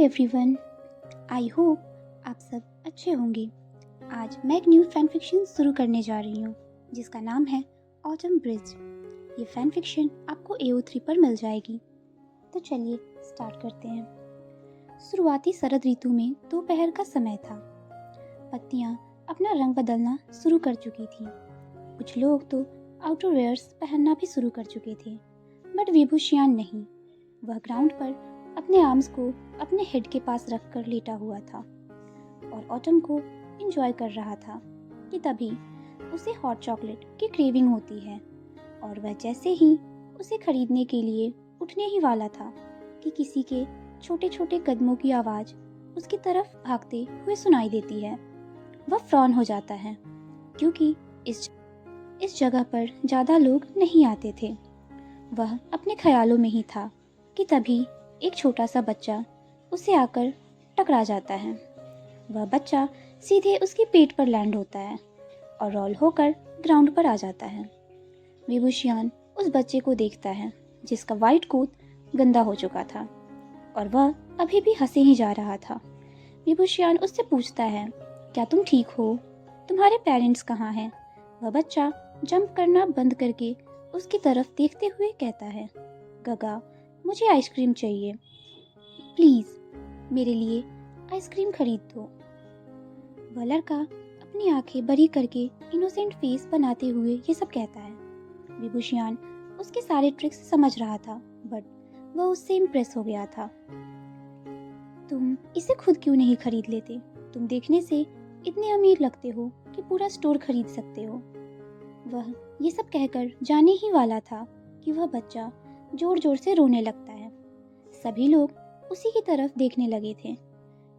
Everyone, I hope आप सब अच्छे होंगे। आज मैं एक न्यू फैन फिक्शन शुरू करने जा रही हूँ जिसका नाम है ऑटम ब्रिज। ये फैन फिक्शन आपको AO3 पर मिल जाएगी। तो चलिए स्टार्ट करते हैं। शुरुआती शरद ऋतु में दोपहर का समय था। पत्तियाँ अपना रंग बदलना शुरू कर चुकी थी। कुछ लोग तो आउटरवेयर्स पहनना भी शुरू कर चुके थे, बट विभूषियान नहीं। वह ग्राउंड पर अपने आर्म्स को अपने हेड के पास रखकर लेटा हुआ था और ऑटम को एंजॉय कर रहा था कि तभी उसे हॉट चॉकलेट की क्रेविंग होती है और वह जैसे ही उसे खरीदने के लिए उठने ही वाला था कि किसी के छोटे छोटे कदमों की आवाज़ उसकी तरफ भागते हुए सुनाई देती है। वह फ्रॉन हो जाता है क्योंकि इस जगह पर ज़्यादा लोग नहीं आते थे। वह अपने ख्यालों में ही था कि तभी एक छोटा सा बच्चा उसे आकर टकरा जाता है। वह बच्चा सीधे उसके पेट पर लैंड होता है और रोल होकर ग्राउंड पर आ जाता है। विभूषियान उस बच्चे को देखता है जिसका वाइट कोट गंदा हो चुका था और वह अभी भी हंसे ही जा रहा था। विभूषियान उससे पूछता है, क्या तुम ठीक हो? तुम्हारे पेरेंट्स कहाँ हैं? वह बच्चा जंप करना बंद करके उसकी तरफ देखते हुए कहता है, गगा, मुझे आइसक्रीम चाहिए, प्लीज़ मेरे लिए आइसक्रीम खरीद दो। वह लड़का अपनी आंखें बड़ी करके इनोसेंट फेस बनाते हुए ये सब कहता है। विभूषियान उसके सारे ट्रिक्स समझ रहा था, बट वह उससे इम्प्रेस हो गया था। तुम इसे खुद क्यों नहीं खरीद लेते? तुम देखने से इतने अमीर लगते हो कि पूरा स्टोर खरीद सकते हो। वह ये सब कहकर जाने ही वाला था कि वह बच्चा जोर जोर से रोने लगता है। सभी लोग उसी की तरफ देखने लगे थे।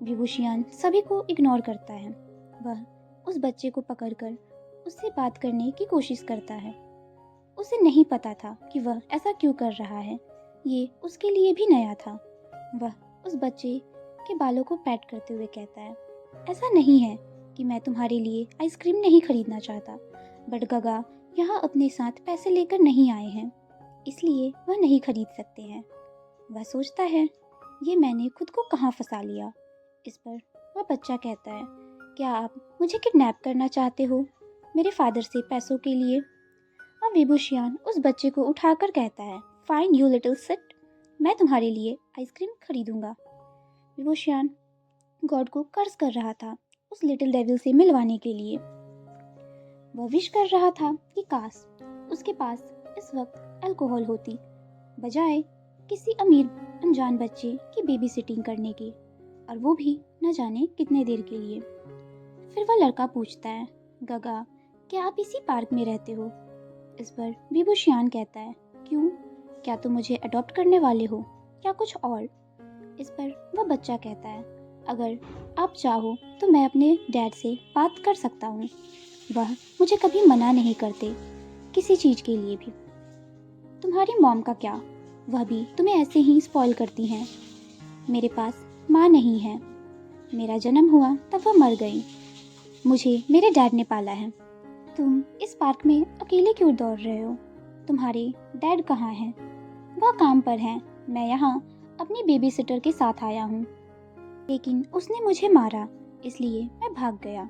विभूषियान सभी को इग्नोर करता है। वह उस बच्चे को पकड़कर उससे बात करने की कोशिश करता है। उसे नहीं पता था कि वह ऐसा क्यों कर रहा है। ये उसके लिए भी नया था। वह उस बच्चे के बालों को पैट करते हुए कहता है, ऐसा नहीं है कि मैं तुम्हारे लिए आइसक्रीम नहीं खरीदना चाहता, बट गगा यहाँ अपने साथ पैसे लेकर नहीं आए हैं, इसलिए वह नहीं खरीद सकते हैं। वह सोचता है, ये मैंने खुद को कहाँ फंसा लिया। इस पर वह बच्चा कहता है, क्या आप मुझे किडनैप करना चाहते हो मेरे फादर से पैसों के लिए? अब विभूषियान उस बच्चे को उठाकर कहता है, फाइन यू लिटिल सिट, मैं तुम्हारे लिए आइसक्रीम खरीदूंगा। विभूषियान गॉड को कर्ज कर रहा था उस लिटिल डेविल से मिलवाने के लिए। वह विश कर रहा था कि काश उसके पास इस वक्त अल्कोहल होती, बजाय किसी अमीर अनजान बच्चे की बेबी सिटिंग करने की, और वो भी न जाने कितने देर के लिए। फिर वह लड़का पूछता है, गगा, क्या आप इसी पार्क में रहते हो? इस पर विभूषियान कहता है, क्यों, क्या तुम मुझे अडॉप्ट करने वाले हो या कुछ और? इस पर वह बच्चा कहता है, अगर आप चाहो तो मैं अपने डैड से बात कर सकता हूँ, वह मुझे कभी मना नहीं करते किसी चीज़ के लिए भी। तुम्हारी मॉम का क्या, वह भी तुम्हें ऐसे ही स्पॉइल करती हैं। मेरे पास माँ नहीं है, मेरा जन्म हुआ तब वह मर गई, मुझे मेरे डैड ने पाला है। तुम इस पार्क में अकेले क्यों दौड़ रहे हो? तुम्हारे डैड कहाँ हैं? वह काम पर हैं, मैं यहाँ अपनी बेबी सिटर के साथ आया हूँ, लेकिन उसने मुझे मारा, इसलिए मैं भाग गया।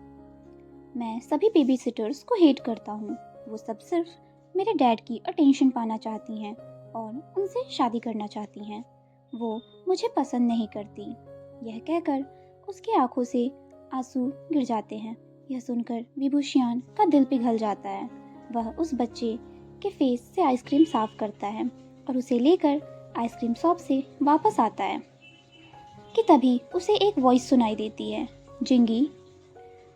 मैं सभी बेबी सिटर्स को हेट करता हूँ, वो सब सिर्फ मेरे डैड की अटेंशन पाना चाहती हैं और उनसे शादी करना चाहती हैं, वो मुझे पसंद नहीं करती। यह कहकर उसकी आंखों से आंसू गिर जाते हैं। यह सुनकर विभूषियान का दिल पिघल जाता है। वह उस बच्चे के फेस से आइसक्रीम साफ करता है और उसे लेकर आइसक्रीम शॉप से वापस आता है कि तभी उसे एक वॉइस सुनाई देती है, जिंगी।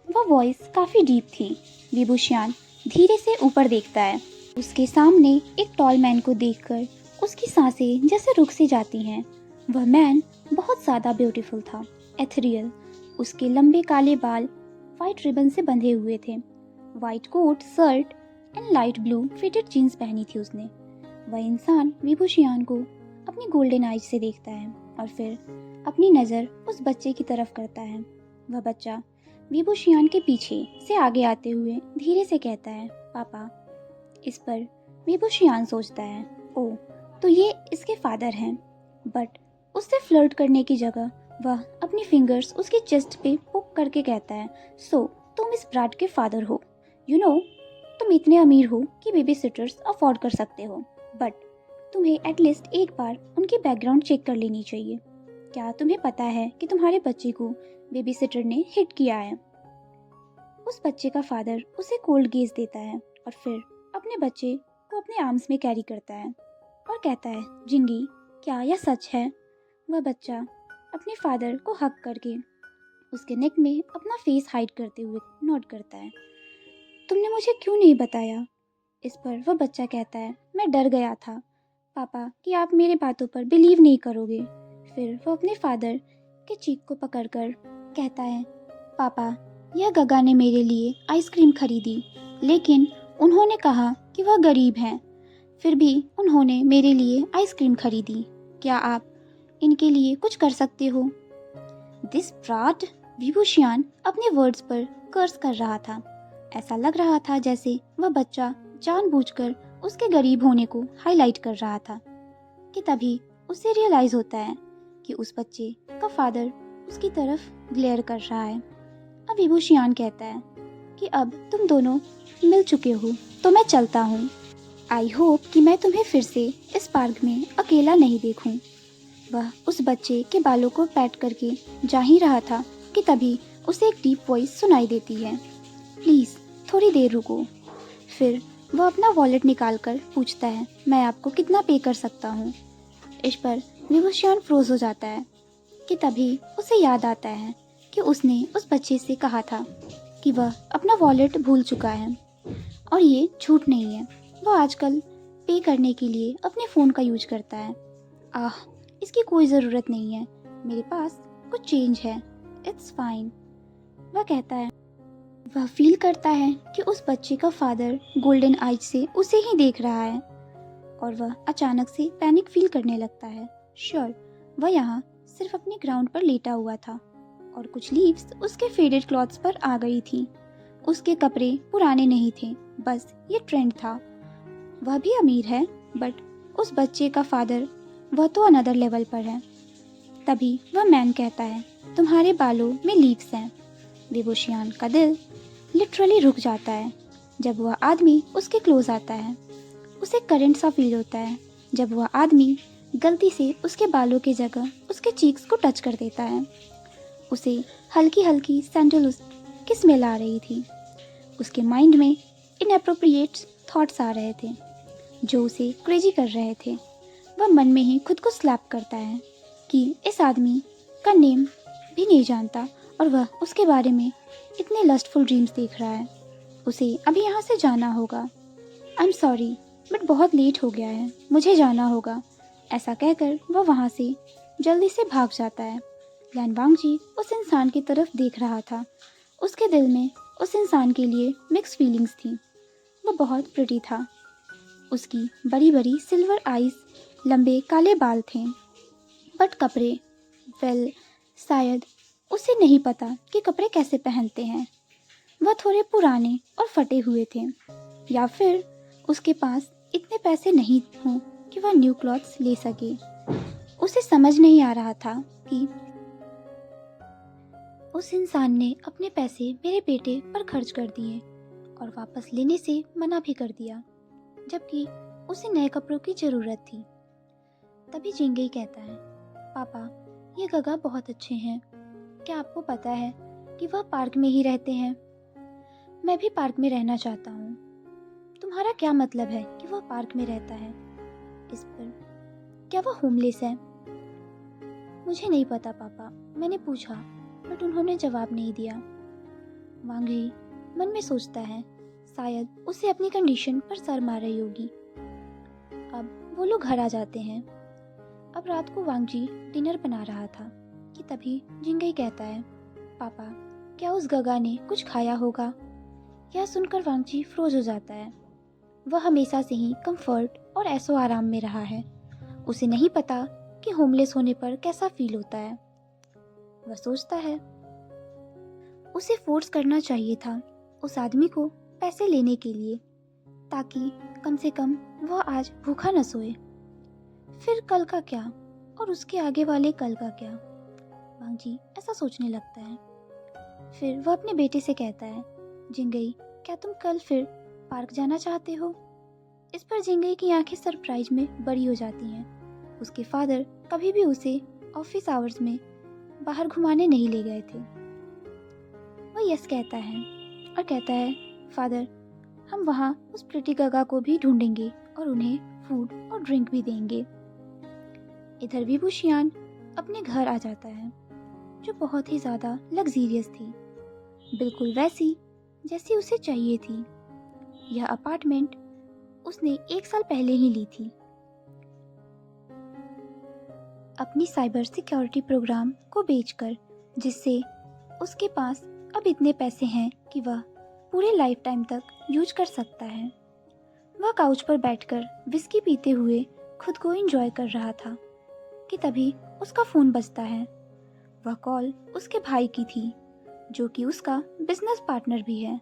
वह वॉइस काफ़ी डीप थी। विभूषियान धीरे से ऊपर देखता है। उसके सामने एक टॉल मैन को देखकर उसकी सांसें जैसे रुक सी जाती हैं। वह मैन बहुत ज़्यादा ब्यूटीफुल था, एथेरियल। उसके लंबे काले बाल वाइट रिबन से बंधे हुए थे। White coat, shirt and light blue fitted jeans पहनी थी उसने। वह इंसान विभूषियान को अपनी गोल्डन आइज से देखता है और फिर अपनी नज़र उस बच्चे की तरफ करता है। वह बच्चा विभूषियान के पीछे से आगे आते हुए धीरे से कहता है, पापा। इस पर विभूषियान सोचता है, ओह, तो ये इसके फादर हैं, बट उससे फ्लर्ट करने की जगह वह अपनी फिंगर्स उसकी चेस्ट पे पुक करके कहता है, सो तुम इस ब्राट के फादर हो। यू नो, तुम इतने अमीर हो कि बेबी सिटर्स अफोर्ड कर सकते हो, बट तुम्हें एटलीस्ट एक बार उनकी बैकग्राउंड चेक कर लेनी चाहिए। क्या तुम्हें पता है कि तुम्हारे बच्चे को बेबी सिटर ने हिट किया है? उस बच्चे का फादर उसे कोल्ड गेज देता है और फिर अपने बच्चे को अपने आर्म्स में कैरी करता है और कहता है, जिंगी, क्या यह सच है? वह बच्चा अपने फादर को हक करके उसके नेक में अपना फेस हाइड करते हुए नोट करता है। तुमने मुझे क्यों नहीं बताया? इस पर वह बच्चा कहता है, मैं डर गया था पापा कि आप मेरे बातों पर बिलीव नहीं करोगे। फिर वह अपने फादर के चीक को पकड़कर कहता है, पापा, यह गगा ने मेरे लिए आइसक्रीम खरीदी, लेकिन उन्होंने कहा कि वह गरीब हैं। फिर भी उन्होंने मेरे लिए आइसक्रीम खरीदी। क्या आप इनके लिए कुछ कर सकते हो? दिस ब्राट। विभूषियान अपने वर्ड्स पर कर्स कर रहा था। ऐसा लग रहा था जैसे वह बच्चा जानबूझकर उसके गरीब होने को हाईलाइट कर रहा था कि तभी उसे रियलाइज होता है कि उस बच्चे का फादर उसकी तरफ ग्लेयर कर रहा है। अब विभूषियान कहता है कि अब तुम दोनों मिल चुके हो तो मैं चलता हूँ। आई होप कि मैं तुम्हें फिर से इस पार्क में अकेला नहीं देखूं। वह उस बच्चे के बालों को पैट करके जा ही रहा था कि तभी उसे एक डीप वॉइस सुनाई देती है, प्लीज़ थोड़ी देर रुको। फिर वह अपना वॉलेट निकालकर पूछता है, मैं आपको कितना पे कर सकता हूँ? इस पर विभूषण फ्रोज हो जाता है कि तभी उसे याद आता है कि उसने उस बच्चे से कहा था कि वह अपना वॉलेट भूल चुका है और ये झूठ नहीं है। वह आजकल पे करने के लिए अपने फ़ोन का यूज करता है। इसकी कोई ज़रूरत नहीं है, मेरे पास कुछ चेंज है, इट्स फाइन। वह कहता है। वह फील करता है कि उस बच्चे का फादर गोल्डन आइज से उसे ही देख रहा है और वह अचानक से पैनिक फील करने लगता है। श्योर, वह यहाँ सिर्फ अपने ग्राउंड पर लेटा हुआ था और कुछ लीव्स उसके फेडेड क्लॉथ्स पर आ गई थी। उसके कपड़े पुराने नहीं थे, बस ये ट्रेंड था। वह भी अमीर है, बट उस बच्चे का फादर, वह तो अनदर लेवल पर है। तभी वह मैन कहता है, तुम्हारे बालों में लीव्स हैं। विभूषियान का दिल लिटरली रुक जाता है जब वह आदमी उसके क्लोज आता है। उसे करंट सा फील होता है जब वह आदमी गलती से उसके बालों की जगह उसके चीक्स को टच कर देता है। उसे हल्की हल्की सैंडल की स्मेल आ रही थी। उसके माइंड में इनएप्रोप्रिएट थॉट्स आ रहे थे जो उसे क्रेजी कर रहे थे। वह मन में ही खुद को स्लैप करता है कि इस आदमी का नेम भी नहीं जानता और वह उसके बारे में इतने लस्टफुल ड्रीम्स देख रहा है। उसे अभी यहाँ से जाना होगा। आई एम सॉरी, बट बहुत लेट हो गया है, मुझे जाना होगा। ऐसा कहकर वह वहाँ से जल्दी से भाग जाता है। लैन वांगजी उस इंसान की तरफ देख रहा था। उसके दिल में उस इंसान के लिए मिक्स फीलिंग्स थी। वह बहुत प्रिटी था। उसकी बड़ी बड़ी सिल्वर आईज, लंबे काले बाल थे, बट कपड़े, वेल, शायद उसे नहीं पता कि कपड़े कैसे पहनते हैं। वह थोड़े पुराने और फटे हुए थे, या फिर उसके पास इतने पैसे नहीं हों कि वह न्यू क्लॉथ्स ले सके। उसे समझ नहीं आ रहा था कि उस इंसान ने अपने पैसे मेरे बेटे पर खर्च कर दिए और वापस लेने से मना भी कर दिया, जबकि उसे नए कपड़ों की ज़रूरत थी। तभी जिंगई कहता है, पापा, ये गगा बहुत अच्छे हैं। क्या आपको पता है कि वह पार्क में ही रहते हैं? मैं भी पार्क में रहना चाहता हूँ। तुम्हारा क्या मतलब है कि वह पार्क में रहता है? इस पर, क्या वह होमलेस है? मुझे नहीं पता पापा, मैंने पूछा बट उन्होंने जवाब नहीं दिया। वांगजी मन में सोचता है, शायद उसे अपनी कंडीशन पर सर मार रही होगी। अब वो लोग घर आ जाते हैं। अब रात को वांगजी डिनर बना रहा था कि तभी जिंगई कहता है, पापा, क्या उस गगा ने कुछ खाया होगा? यह सुनकर वांगजी फ्रोज हो जाता है। वह हमेशा से ही कंफर्ट और ऐसो आराम में रहा है। उसे नहीं पता कि होमलेस होने पर कैसा फील होता है। वह सोचता है उसे फोर्स करना चाहिए था उस आदमी को पैसे लेने के लिए, ताकि कम से कम वह आज भूखा न सोए। फिर कल का क्या और उसके आगे वाले कल का क्या? वांगजी ऐसा सोचने लगता है। फिर वह अपने बेटे से कहता है, जिंगई, क्या तुम कल फिर पार्क जाना चाहते हो? इस पर जिंगई की आंखें सरप्राइज में बड़ी हो जाती हैं। उसके फादर कभी भी उसे ऑफिस आवर्स में बाहर घुमाने नहीं ले गए थे। वह यस कहता है और कहता है, फादर, हम वहाँ उस प्रिटी गगा को भी ढूंढेंगे और उन्हें फूड और ड्रिंक भी देंगे। इधर विभूषियान अपने घर आ जाता है, जो बहुत ही ज़्यादा लग्जीरियस थी, बिल्कुल वैसी जैसी उसे चाहिए थी। यह अपार्टमेंट उसने 1 साल पहले ही ली थी। अपनी साइबर सिक्योरिटी प्रोग्राम को बेचकर, जिससे उसके पास अब इतने पैसे हैं कि वह पूरे लाइफ टाइम तक यूज कर सकता है। वह काउच पर बैठकर विस्की पीते हुए खुद को एंजॉय कर रहा था कि तभी उसका फ़ोन बजता है। वह कॉल उसके भाई की थी, जो कि उसका बिजनेस पार्टनर भी है।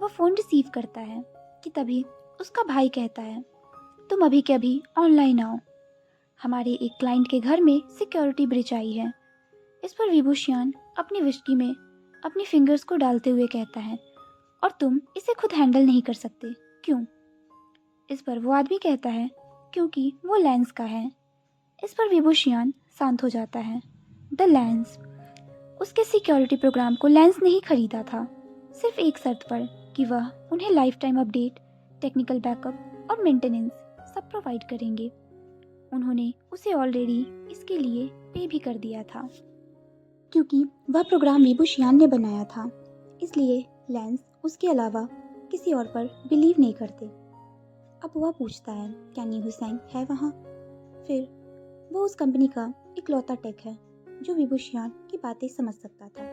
वह फ़ोन रिसीव करता है कि तभी उसका भाई कहता है, तुम अभी के अभी ऑनलाइन आओ, हमारे एक क्लाइंट के घर में सिक्योरिटी ब्रीच आई है। इस पर विभूषियान अपनी विस्की में अपनी फिंगर्स को डालते हुए कहता है, और तुम इसे खुद हैंडल नहीं कर सकते, क्यों? इस पर वो आदमी कहता है, क्योंकि वो लेंस का है। इस पर विभूषियान शांत हो जाता है। The lens. उसके सिक्योरिटी प्रोग्राम को लेंस नहीं खरीदा था, सिर्फ एक शर्त पर कि वह उन्हें life time update, technical backup और मेंटेनेंस सब प्रोवाइड करेंगे। उन्होंने उसे ऑलरेडी इसके लिए पे भी कर दिया था, क्योंकि वह प्रोग्राम विभूषियान ने बनाया था। इसलिए लेंस उसके अलावा किसी और पर बिलीव नहीं करते। अब वह पूछता है, क्या नी हुसैन है वहाँ? फिर वो उस कंपनी का इकलौता टेक है जो विभूषियान की बातें समझ सकता था।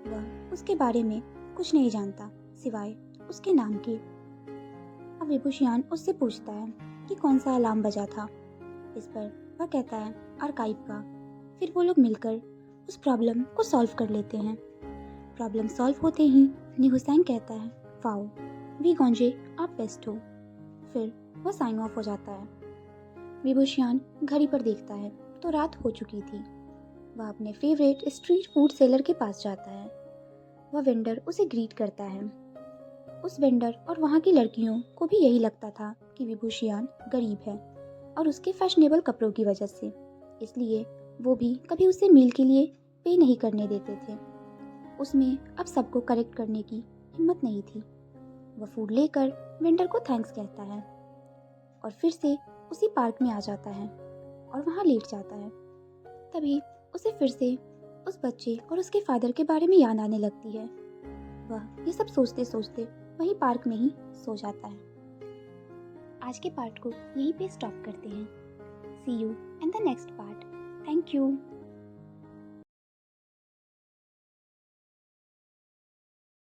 वह उसके बारे में कुछ नहीं जानता सिवाय उसके नाम के। अब विभूषियान उससे पूछता है कि कौन सा अलार्म बजा था। इस पर वह कहता है, आर्काइव का। फिर वो लोग मिलकर उस प्रॉब्लम को सॉल्व कर लेते हैं। प्रॉब्लम सॉल्व होते ही नी हुसैन कहता है, वाओ, वी गॉन्जे आप बेस्ट हो। फिर वह साइन ऑफ हो जाता है। विभूषियान घड़ी पर देखता है तो रात हो चुकी थी। वह अपने फेवरेट स्ट्रीट फूड सेलर के पास जाता है। वह वेंडर उसे ग्रीट करता है। उस वेंडर और वहाँ की लड़कियों को भी यही लगता था कि विभूषियान गरीब है और उसके फैशनेबल कपड़ों की वजह से, इसलिए वो भी कभी उसे मील के लिए पे नहीं करने देते थे। उसमें अब सबको करेक्ट करने की हिम्मत नहीं थी। वह फूड लेकर वेंडर को थैंक्स कहता है और फिर से उसी पार्क में आ जाता है और वहाँ लेट जाता है। तभी उसे फिर से उस बच्चे और उसके फादर के बारे में याद आने लगती है। वह ये सब सोचते सोचते वहीं पार्क में ही सो जाता है। आज के पार्ट को यहीं पे स्टॉप करते हैं। See you in the next part. Thank you.